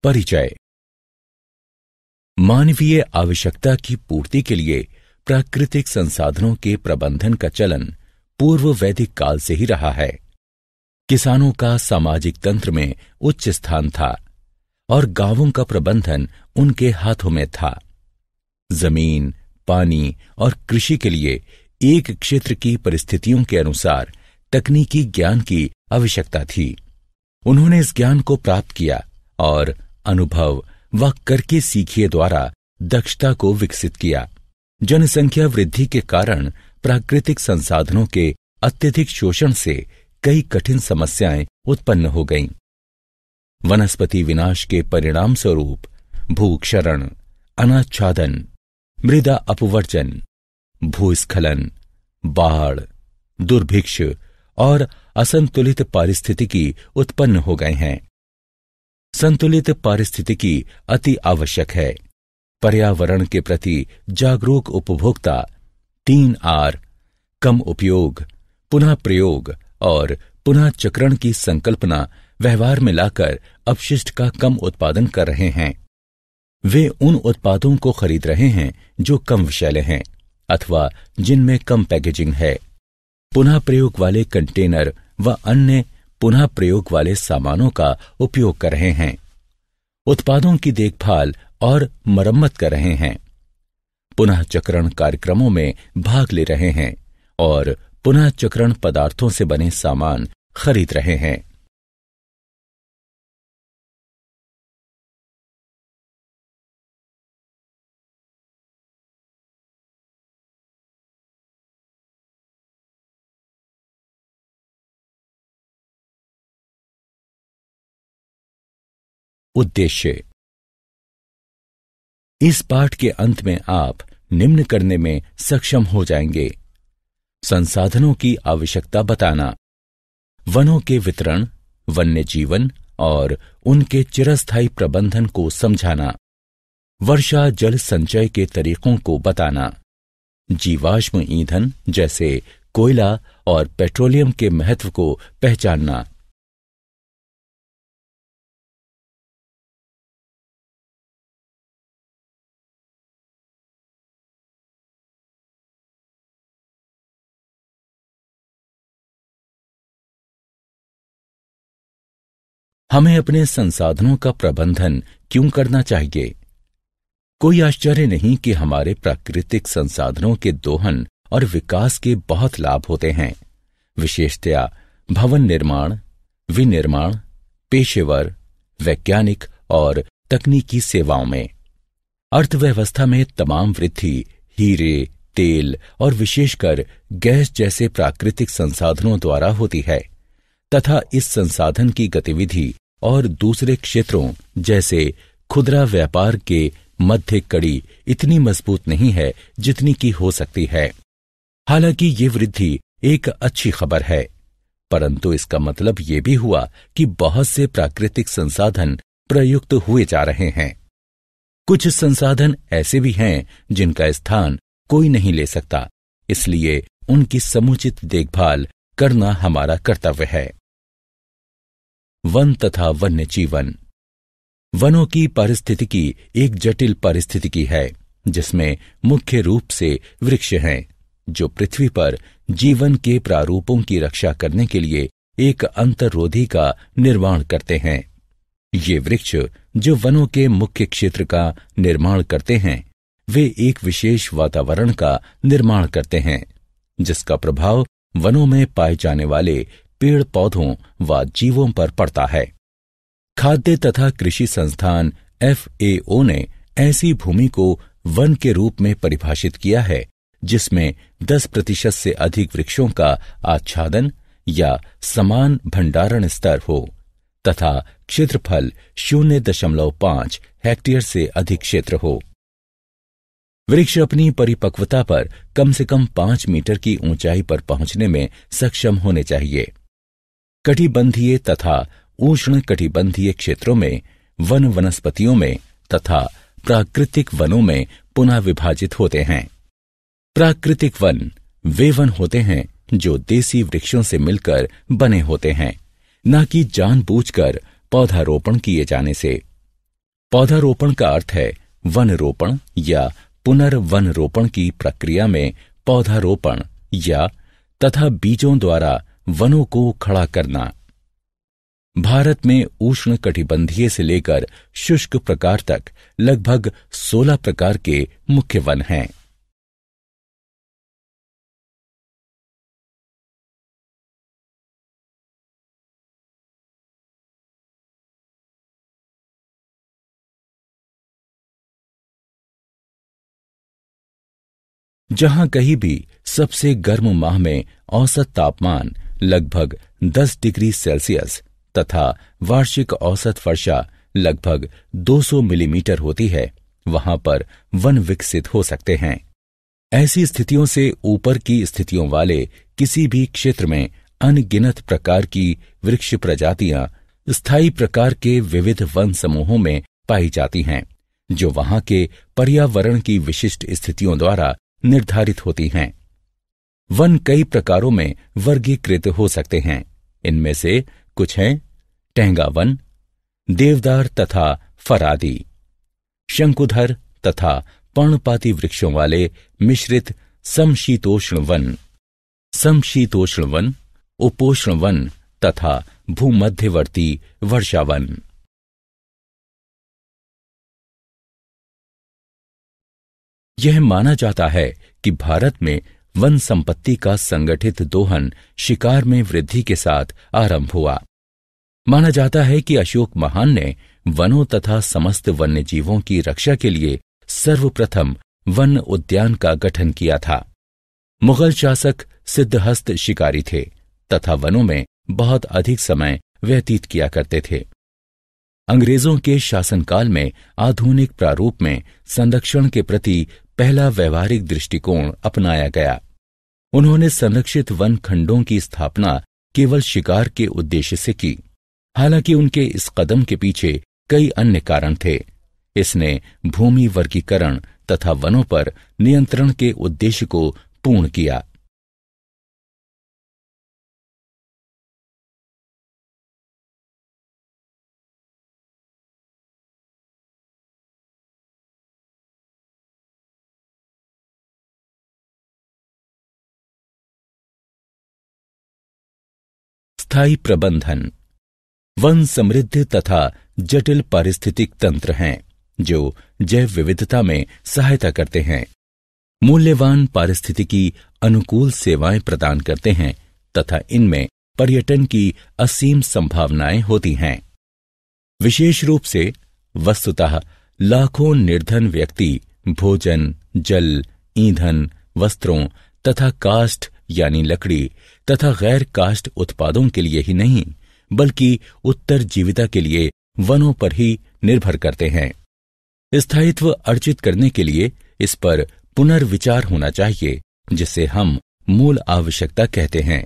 परिचय। मानवीय आवश्यकता की पूर्ति के लिए प्राकृतिक संसाधनों के प्रबंधन का चलन पूर्व वैदिक काल से ही रहा है। किसानों का सामाजिक तंत्र में उच्च स्थान था और गांवों का प्रबंधन उनके हाथों में था। जमीन, पानी और कृषि के लिए एक क्षेत्र की परिस्थितियों के अनुसार तकनीकी ज्ञान की आवश्यकता थी। उन्होंने इस ज्ञान को प्राप्त किया और अनुभव व करके सीखिए द्वारा दक्षता को विकसित किया। जनसंख्या वृद्धि के कारण प्राकृतिक संसाधनों के अत्यधिक शोषण से कई कठिन समस्याएं उत्पन्न हो गईं। वनस्पति विनाश के परिणाम स्वरूप भूक्षरण, अनाच्छादन, मृदा अपवर्जन, भूस्खलन, बाढ़, दुर्भिक्ष और असंतुलित पारिस्थितिकी उत्पन्न हो गए हैं। संतुलित पारिस्थितिकी अति आवश्यक है। पर्यावरण के प्रति जागरूक उपभोक्ता 3R कम उपयोग, पुनः प्रयोग और पुनः चक्रण की संकल्पना व्यवहार में लाकर अपशिष्ट का कम उत्पादन कर रहे हैं। वे उन उत्पादों को खरीद रहे हैं जो कम विषैले हैं अथवा जिनमें कम पैकेजिंग है। पुनः प्रयोग वाले कंटेनर व अन्य पुनः प्रयोग वाले सामानों का उपयोग कर रहे हैं। उत्पादों की देखभाल और मरम्मत कर रहे हैं। पुनः चक्रण कार्यक्रमों में भाग ले रहे हैं और पुनः चक्रण पदार्थों से बने सामान खरीद रहे हैं। उद्देश्य। इस पाठ के अंत में आप निम्न करने में सक्षम हो जाएंगे: संसाधनों की आवश्यकता बताना, वनों के वितरण, वन्य जीवन और उनके चिरस्थायी प्रबंधन को समझाना, वर्षा जल संचय के तरीकों को बताना, जीवाश्म ईंधन जैसे कोयला और पेट्रोलियम के महत्व को पहचानना। हमें अपने संसाधनों का प्रबंधन क्यों करना चाहिए? कोई आश्चर्य नहीं कि हमारे प्राकृतिक संसाधनों के दोहन और विकास के बहुत लाभ होते हैं, विशेषतया भवन निर्माण, विनिर्माण, पेशेवर, वैज्ञानिक और तकनीकी सेवाओं में। अर्थव्यवस्था में तमाम वृद्धि हीरे, तेल और विशेषकर गैस जैसे प्राकृतिक संसाधनों द्वारा होती है तथा इस संसाधन की गतिविधि और दूसरे क्षेत्रों जैसे खुदरा व्यापार के मध्य कड़ी इतनी मजबूत नहीं है जितनी की हो सकती है। हालांकि ये वृद्धि एक अच्छी खबर है, परंतु इसका मतलब ये भी हुआ कि बहुत से प्राकृतिक संसाधन प्रयुक्त हुए जा रहे हैं। कुछ संसाधन ऐसे भी हैं जिनका स्थान कोई नहीं ले सकता, इसलिए उनकी समुचित देखभाल करना हमारा कर्तव्य है। वन तथा वन्य जीवन। वनों की पारिस्थितिकी एक जटिल पारिस्थितिकी है जिसमें मुख्य रूप से वृक्ष हैं जो पृथ्वी पर जीवन के प्रारूपों की रक्षा करने के लिए एक अंतर्रोधी का निर्माण करते हैं। ये वृक्ष जो वनों के मुख्य क्षेत्र का निर्माण करते हैं, वे एक विशेष वातावरण का निर्माण करते हैं जिसका प्रभाव वनों में पाए जाने वाले पेड़ पौधों व जीवों पर पड़ता है। खाद्य तथा कृषि संस्थान FAO ने ऐसी भूमि को वन के रूप में परिभाषित किया है जिसमें 10% से अधिक वृक्षों का आच्छादन या समान भंडारण स्तर हो तथा क्षेत्रफल 0.5 हेक्टेयर से अधिक क्षेत्र हो। वृक्ष अपनी परिपक्वता पर कम से कम 5 मीटर की ऊंचाई पर पहुंचने में सक्षम होने चाहिए। कटिबंधीय तथा उष्ण कटिबंधीय क्षेत्रों में वन वनस्पतियों में तथा प्राकृतिक वनों में पुनः विभाजित होते हैं। प्राकृतिक वन वे वन होते हैं जो देसी वृक्षों से मिलकर बने होते हैं, न कि जानबूझकर पौधारोपण किए जाने से। पौधारोपण का अर्थ है वन रोपण या पुनर्वन रोपण की प्रक्रिया में पौधारोपण या तथा बीजों द्वारा वनों को खड़ा करना। भारत में उष्ण कटिबंधीय से लेकर शुष्क प्रकार तक लगभग 16 प्रकार के मुख्य वन हैं। जहां कहीं भी सबसे गर्म माह में औसत तापमान लगभग 10 डिग्री सेल्सियस तथा वार्षिक औसत वर्षा लगभग 200 मिलीमीटर होती है, वहां पर वन विकसित हो सकते हैं। ऐसी स्थितियों से ऊपर की स्थितियों वाले किसी भी क्षेत्र में अनगिनत प्रकार की वृक्ष प्रजातियां स्थायी प्रकार के विविध वन समूहों में पाई जाती हैं, जो वहां के पर्यावरण की विशिष्ट स्थितियों द्वारा निर्धारित होती हैं। वन कई प्रकारों में वर्गीकृत हो सकते हैं। इनमें से कुछ हैं टेंगा वन, देवदार तथा फरादी, शंकुधर तथा पर्णपाती वृक्षों वाले मिश्रित समशीतोष्ण वन, उपोष्ण वन तथा भूमध्यवर्ती वर्षावन। यह माना जाता है कि भारत में वन संपत्ति का संगठित दोहन शिकार में वृद्धि के साथ आरंभ हुआ। माना जाता है कि अशोक महान ने वनों तथा समस्त वन्य जीवों की रक्षा के लिए सर्वप्रथम वन उद्यान का गठन किया था। मुगल शासक सिद्धहस्त शिकारी थे तथा वनों में बहुत अधिक समय व्यतीत किया करते थे। अंग्रेजों के शासनकाल में आधुनिक प्रारूप में संरक्षण के प्रति पहला व्यवहारिक दृष्टिकोण अपनाया गया। उन्होंने संरक्षित वन खंडों की स्थापना केवल शिकार के उद्देश्य से की। हालांकि उनके इस कदम के पीछे कई अन्य कारण थे। इसने भूमि वर्गीकरण तथा वनों पर नियंत्रण के उद्देश्य को पूर्ण किया। स्थायी प्रबंधन वन समृद्ध तथा जटिल पारिस्थितिक तंत्र हैं जो जैव विविधता में सहायता करते हैं, मूल्यवान पारिस्थितिकी अनुकूल सेवाएं प्रदान करते हैं तथा इनमें पर्यटन की असीम संभावनाएं होती हैं। विशेष रूप से वस्तुतः लाखों निर्धन व्यक्ति भोजन, जल, ईंधन, वस्त्रों तथा काष्ठ यानी लकड़ी तथा गैर काष्ठ उत्पादों के लिए ही नहीं बल्कि उत्तरजीविता के लिए वनों पर ही निर्भर करते हैं। स्थायित्व अर्जित करने के लिए इस पर पुनर्विचार होना चाहिए, जिसे हम मूल आवश्यकता कहते हैं।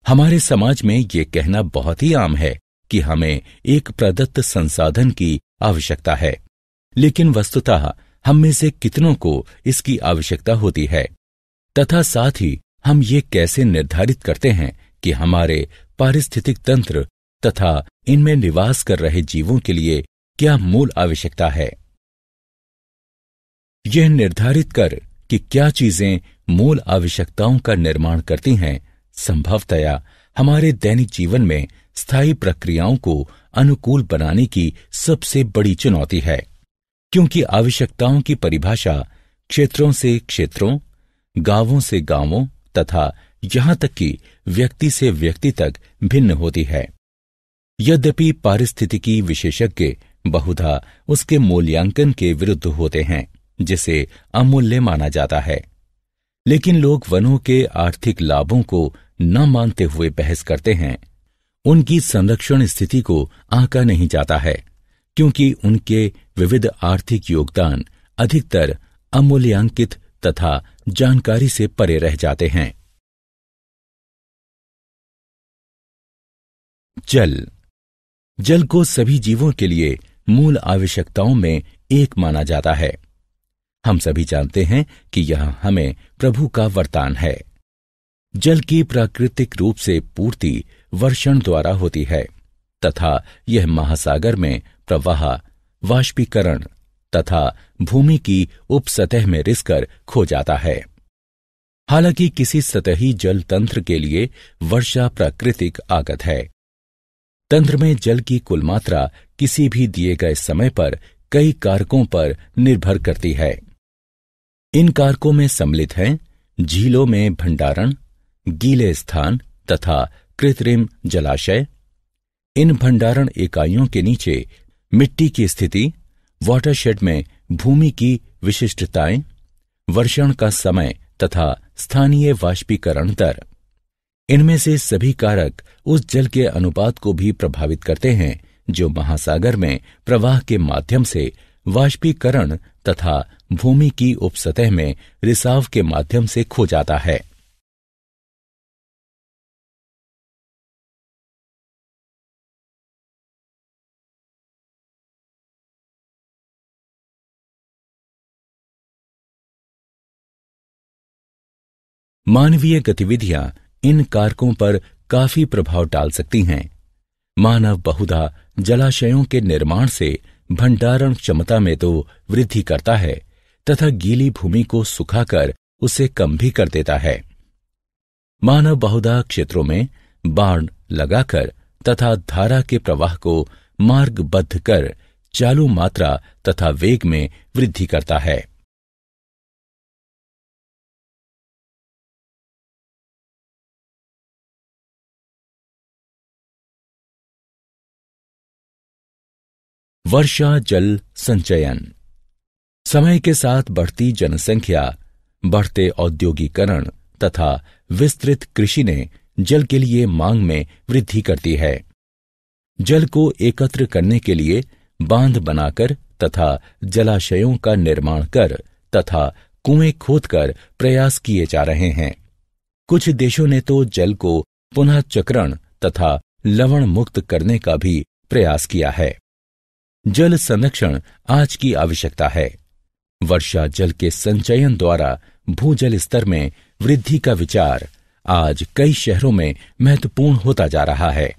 हमारे समाज में ये कहना बहुत ही आम है कि हमें एक प्रदत्त संसाधन की आवश्यकता है, लेकिन वस्तुतः हम में से कितनों को इसकी आवश्यकता होती है तथा साथ ही हम ये कैसे निर्धारित करते हैं कि हमारे पारिस्थितिक तंत्र तथा इनमें निवास कर रहे जीवों के लिए क्या मूल आवश्यकता है। यह निर्धारित कर कि क्या चीजें मूल आवश्यकताओं का निर्माण करती हैं, संभवतया हमारे दैनिक जीवन में स्थायी प्रक्रियाओं को अनुकूल बनाने की सबसे बड़ी चुनौती है, क्योंकि आवश्यकताओं की परिभाषा क्षेत्रों से क्षेत्रों, गांवों से गांवों तथा यहां तक कि व्यक्ति से व्यक्ति तक भिन्न होती है। यद्यपि पारिस्थितिकी विशेषज्ञ बहुधा उसके मूल्यांकन के विरुद्ध होते हैं, जिसे अमूल्य माना जाता है, लेकिन लोग वनों के आर्थिक लाभों को न मानते हुए बहस करते हैं। उनकी संरक्षण स्थिति को आंका नहीं जाता है, क्योंकि उनके विविध आर्थिक योगदान अधिकतर अमूल्यांकित तथा जानकारी से परे रह जाते हैं। जल को सभी जीवों के लिए मूल आवश्यकताओं में एक माना जाता है। हम सभी जानते हैं कि यह हमें प्रभु का वरदान है। जल की प्राकृतिक रूप से पूर्ति वर्षण द्वारा होती है तथा यह महासागर में प्रवाह वाष्पीकरण तथा भूमि की उपसतह में रिसकर खो जाता है। हालांकि किसी सतही जल तंत्र के लिए वर्षा प्राकृतिक आगत है। तंत्र में जल की कुल मात्रा किसी भी दिए गए समय पर कई कारकों पर निर्भर करती है। इन कारकों में सम्मिलित हैं झीलों में भंडारण, गीले स्थान तथा कृत्रिम जलाशय। इन भंडारण इकाइयों के नीचे मिट्टी की स्थिति, वाटरशेड में भूमि की विशिष्टताएं, वर्षण का समय तथा स्थानीय वाष्पीकरण दर। इनमें से सभी कारक उस जल के अनुपात को भी प्रभावित करते हैं जो महासागर में प्रवाह के माध्यम से वाष्पीकरण तथा भूमि की उपसतह में रिसाव के माध्यम से खो जाता है। मानवीय गतिविधियां इन कारकों पर काफी प्रभाव डाल सकती हैं। मानव बहुधा जलाशयों के निर्माण से भंडारण क्षमता में तो वृद्धि करता है तथा गीली भूमि को सुखाकर उसे कम भी कर देता है। मानव बहुधा क्षेत्रों में बाड़ लगाकर तथा धारा के प्रवाह को मार्गबद्ध कर चालू मात्रा तथा वेग में वृद्धि करता है। वर्षा जल संचयन। समय के साथ बढ़ती जनसंख्या, बढ़ते औद्योगिकरण तथा विस्तृत कृषि ने जल के लिए मांग में वृद्धि करती है। जल को एकत्र करने के लिए बांध बनाकर तथा जलाशयों का निर्माण कर तथा कुएं खोदकर प्रयास किए जा रहे हैं। कुछ देशों ने तो जल को पुनः चक्रण तथा लवण मुक्त करने का भी प्रयास किया है। जल संरक्षण आज की आवश्यकता है। वर्षा जल के संचयन द्वारा भूजल स्तर में वृद्धि का विचार आज कई शहरों में महत्वपूर्ण होता जा रहा है।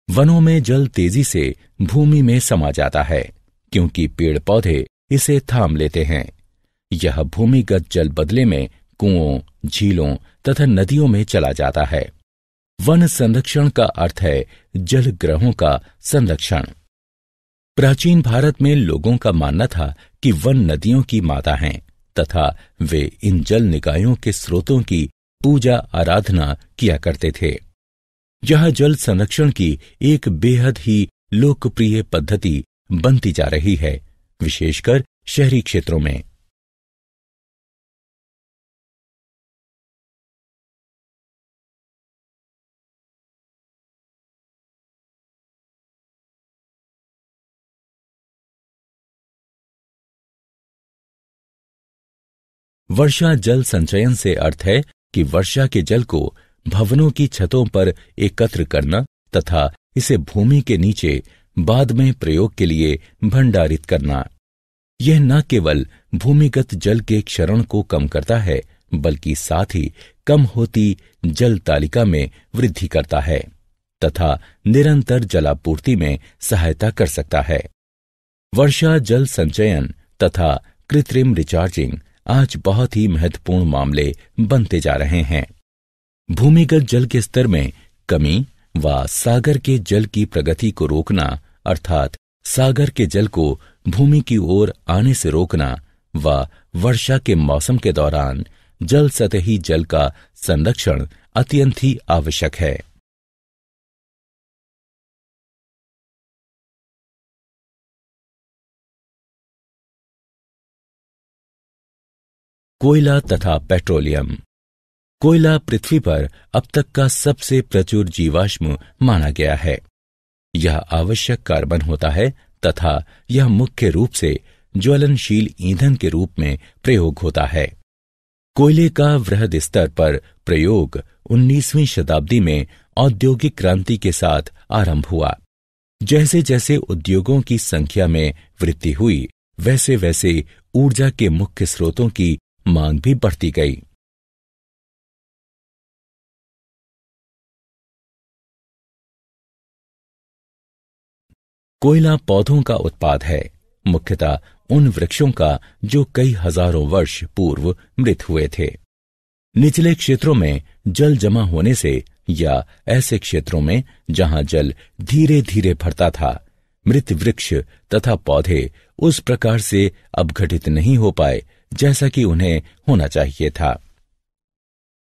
वनों में जल तेजी से भूमि में समा जाता है क्योंकि पेड़ पौधे इसे थाम लेते हैं। यह भूमिगत जल बदले में कुओं, झीलों तथा नदियों में चला जाता है। वन संरक्षण का अर्थ है जल ग्रहों का संरक्षण। प्राचीन भारत में लोगों का मानना था कि वन नदियों की माता हैं तथा वे इन जल निकायों के स्रोतों की पूजा आराधना किया करते थे। यह जल संरक्षण की एक बेहद ही लोकप्रिय पद्धति बनती जा रही है, विशेषकर शहरी क्षेत्रों में। वर्षा जल संचयन से अर्थ है कि वर्षा के जल को भवनों की छतों पर एकत्र करना तथा इसे भूमि के नीचे बाद में प्रयोग के लिए भंडारित करना। यह न केवल भूमिगत जल के क्षरण को कम करता है बल्कि साथ ही कम होती जल तालिका में वृद्धि करता है तथा निरंतर जलापूर्ति में सहायता कर सकता है। वर्षा जल संचयन तथा कृत्रिम रिचार्जिंग आज बहुत ही महत्वपूर्ण मामले बनते जा रहे हैं। भूमिगत जल के स्तर में कमी व सागर के जल की प्रगति को रोकना अर्थात सागर के जल को भूमि की ओर आने से रोकना व वर्षा के मौसम के दौरान जल सतही जल का संरक्षण अत्यंत ही आवश्यक है। कोयला तथा पेट्रोलियम। कोयला पृथ्वी पर अब तक का सबसे प्रचुर जीवाश्म माना गया है। यह आवश्यक कार्बन होता है तथा यह मुख्य रूप से ज्वलनशील ईंधन के रूप में प्रयोग होता है। कोयले का वृहद स्तर पर प्रयोग 19वीं शताब्दी में औद्योगिक क्रांति के साथ आरंभ हुआ। जैसे जैसे उद्योगों की संख्या में वृद्धि हुई, वैसे वैसे ऊर्जा के मुख्य स्रोतों की मांग भी बढ़ती गई। कोयला पौधों का उत्पाद है, मुख्यतः उन वृक्षों का जो कई हजारों वर्ष पूर्व मृत हुए थे। निचले क्षेत्रों में जल जमा होने से या ऐसे क्षेत्रों में जहां जल धीरे धीरे भरता था, मृत वृक्ष तथा पौधे उस प्रकार से अपघटित नहीं हो पाए जैसा कि उन्हें होना चाहिए था।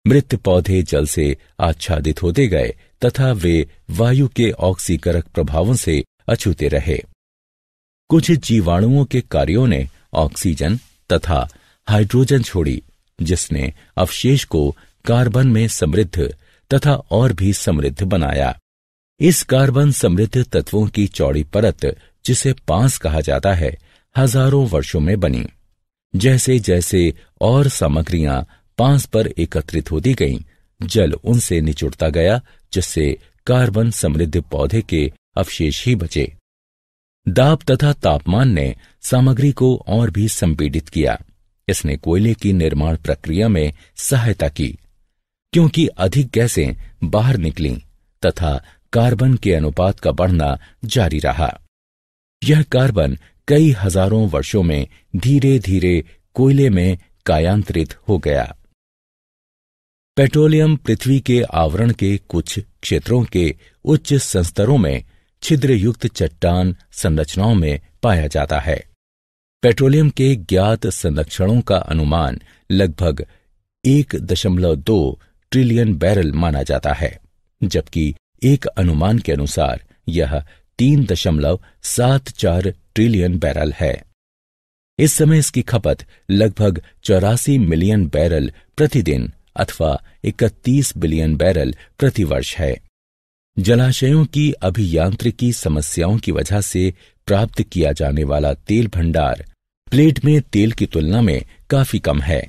मृत पौधे जल से आच्छादित होते गए तथा वे वायु के ऑक्सीकरक प्रभावों से अछूते रहे। कुछ जीवाणुओं के कार्यों ने ऑक्सीजन तथा हाइड्रोजन छोड़ी, जिसने अवशेष को कार्बन में समृद्ध तथा और भी समृद्ध बनाया। इस कार्बन समृद्ध तत्वों की चौड़ी परत, जिसे पांस कहा जाता है, हजारों वर्षों में बनी। जैसे जैसे और सामग्रियां पांस पर एकत्रित होती गईं, जल उनसे निचुड़ता गया, जिससे कार्बन समृद्ध पौधे के अवशेष ही बचे। दाब तथा तापमान ने सामग्री को और भी संपीड़ित किया। इसने कोयले की निर्माण प्रक्रिया में सहायता की, क्योंकि अधिक गैसें बाहर निकलीं तथा कार्बन के अनुपात का बढ़ना जारी रहा। यह कार्बन कई हजारों वर्षों में धीरे धीरे कोयले में कायांतरित हो गया। पेट्रोलियम पृथ्वी के आवरण के कुछ क्षेत्रों के उच्च संस्तरों में छिद्रयुक्त चट्टान संरचनाओं में पाया जाता है। पेट्रोलियम के ज्ञात संरक्षणों का अनुमान लगभग 1.2 ट्रिलियन बैरल माना जाता है, जबकि एक अनुमान के अनुसार यह 3.74 ट्रिलियन बैरल है। इस समय इसकी खपत लगभग 84 मिलियन बैरल प्रतिदिन अथवा 31 बिलियन बैरल प्रतिवर्ष है। जलाशयों की अभियांत्रिकी समस्याओं की वजह से प्राप्त किया जाने वाला तेल भंडार प्लेट में तेल की तुलना में काफी कम है।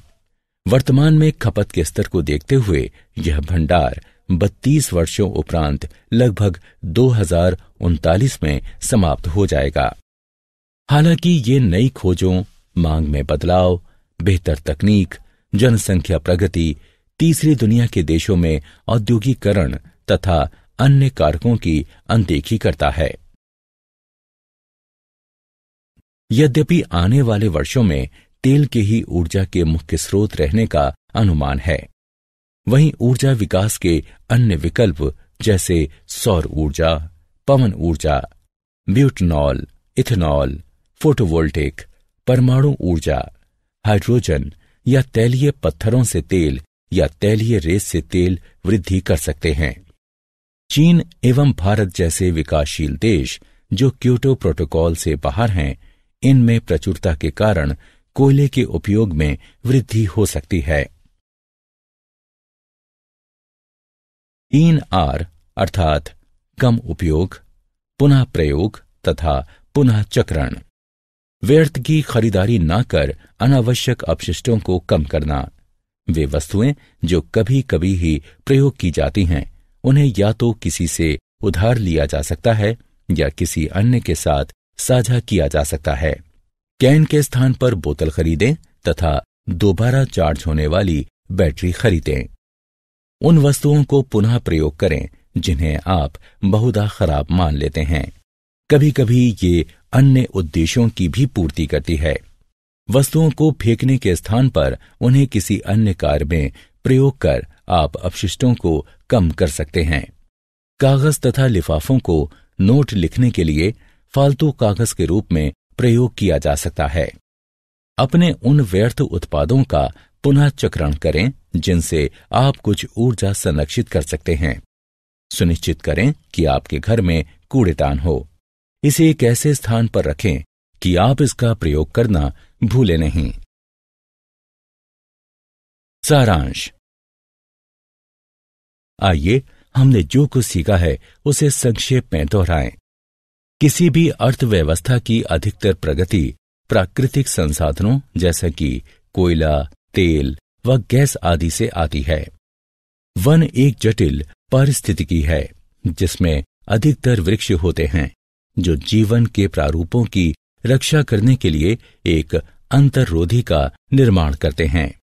वर्तमान में खपत के स्तर को देखते हुए यह भंडार 32 वर्षों उपरांत लगभग 2039 में समाप्त हो जाएगा। हालांकि ये नई खोजों, मांग में बदलाव, बेहतर तकनीक, जनसंख्या प्रगति, तीसरी दुनिया के देशों में औद्योगिकरण तथा अन्य कारकों की अनदेखी करता है। यद्यपि आने वाले वर्षों में तेल के ही ऊर्जा के मुख्य स्रोत रहने का अनुमान है, वहीं ऊर्जा विकास के अन्य विकल्प जैसे सौर ऊर्जा, पवन ऊर्जा, ब्यूटेनॉल, इथेनॉल, फोटोवोल्टिक, परमाणु ऊर्जा, हाइड्रोजन या तैलीय पत्थरों से तेल या तैलीय रेत से तेल वृद्धि कर सकते हैं। चीन एवं भारत जैसे विकासशील देश जो क्योटो प्रोटोकॉल से बाहर हैं, इनमें प्रचुरता के कारण कोयले के उपयोग में वृद्धि हो सकती है। 3R अर्थात कम उपयोग, पुनः प्रयोग तथा पुनः चक्रण। व्यर्थ की खरीदारी न कर अनावश्यक अपशिष्टों को कम करना। वे वस्तुएं जो कभी कभी ही प्रयोग की जाती हैं, उन्हें या तो किसी से उधार लिया जा सकता है या किसी अन्य के साथ साझा किया जा सकता है। कैन के स्थान पर बोतल खरीदें तथा दोबारा चार्ज होने वाली बैटरी खरीदें। उन वस्तुओं को पुनः प्रयोग करें जिन्हें आप बहुधा खराब मान लेते हैं। कभी कभी ये अन्य उद्देश्यों की भी पूर्ति करती है। वस्तुओं को फेंकने के स्थान पर उन्हें किसी अन्य कार्य में प्रयोग कर आप अपशिष्टों को कम कर सकते हैं। कागज तथा लिफाफों को नोट लिखने के लिए फालतू कागज के रूप में प्रयोग किया जा सकता है। अपने उन व्यर्थ उत्पादों का पुनः चक्रण करें जिनसे आप कुछ ऊर्जा संरक्षित कर सकते हैं। सुनिश्चित करें कि आपके घर में कूड़ेदान हो। इसे एक ऐसे स्थान पर रखें कि आप इसका प्रयोग करना भूलें नहीं। सारांश। आइए हमने जो कुछ सीखा है उसे संक्षेप में दोहराएं। किसी भी अर्थव्यवस्था की अधिकतर प्रगति प्राकृतिक संसाधनों जैसे कि कोयला, तेल व गैस आदि से आती है। वन एक जटिल पारिस्थितिकी है जिसमें अधिकतर वृक्ष होते हैं जो जीवन के प्रारूपों की रक्षा करने के लिए एक अंतर्रोधी का निर्माण करते हैं।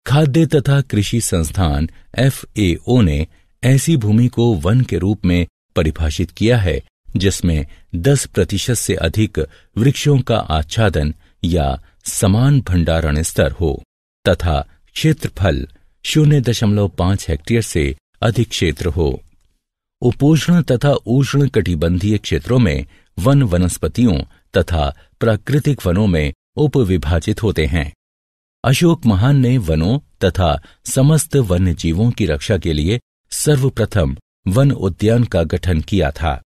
खाद्य तथा कृषि संस्थान FAO ने ऐसी भूमि को वन के रूप में परिभाषित किया है जिसमें 10% से अधिक वृक्षों का आच्छादन या समान भंडारण स्तर हो तथा क्षेत्रफल 0.5 हेक्टेयर से अधिक क्षेत्र हो। उपोष्ण तथा उष्ण कटिबंधीय क्षेत्रों में वन वनस्पतियों तथा प्राकृतिक वनों में उपविभाजित होते हैं। अशोक महान ने वनों तथा समस्त वन्य जीवों की रक्षा के लिए सर्वप्रथम वन उद्यान का गठन किया था।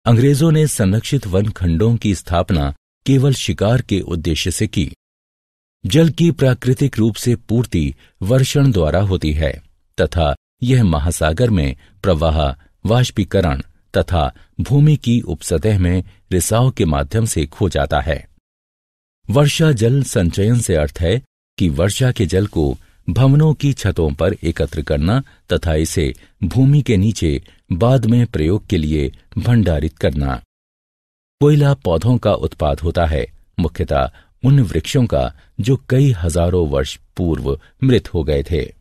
अंग्रेजों ने संरक्षित वन खंडों की स्थापना केवल शिकार के उद्देश्य से की। जल की प्राकृतिक रूप से पूर्ति वर्षण द्वारा होती है तथा यह महासागर में प्रवाह, वाष्पीकरण तथा भूमि की उपसतह में रिसाव के माध्यम से खो जाता है। वर्षा जल संचयन से अर्थ है कि वर्षा के जल को भवनों की छतों पर एकत्र करना तथा इसे भूमि के नीचे बाद में प्रयोग के लिए भंडारित करना। कोयला पौधों का उत्पाद होता है, मुख्यतः उन वृक्षों का जो कई हजारों वर्ष पूर्व मृत हो गए थे।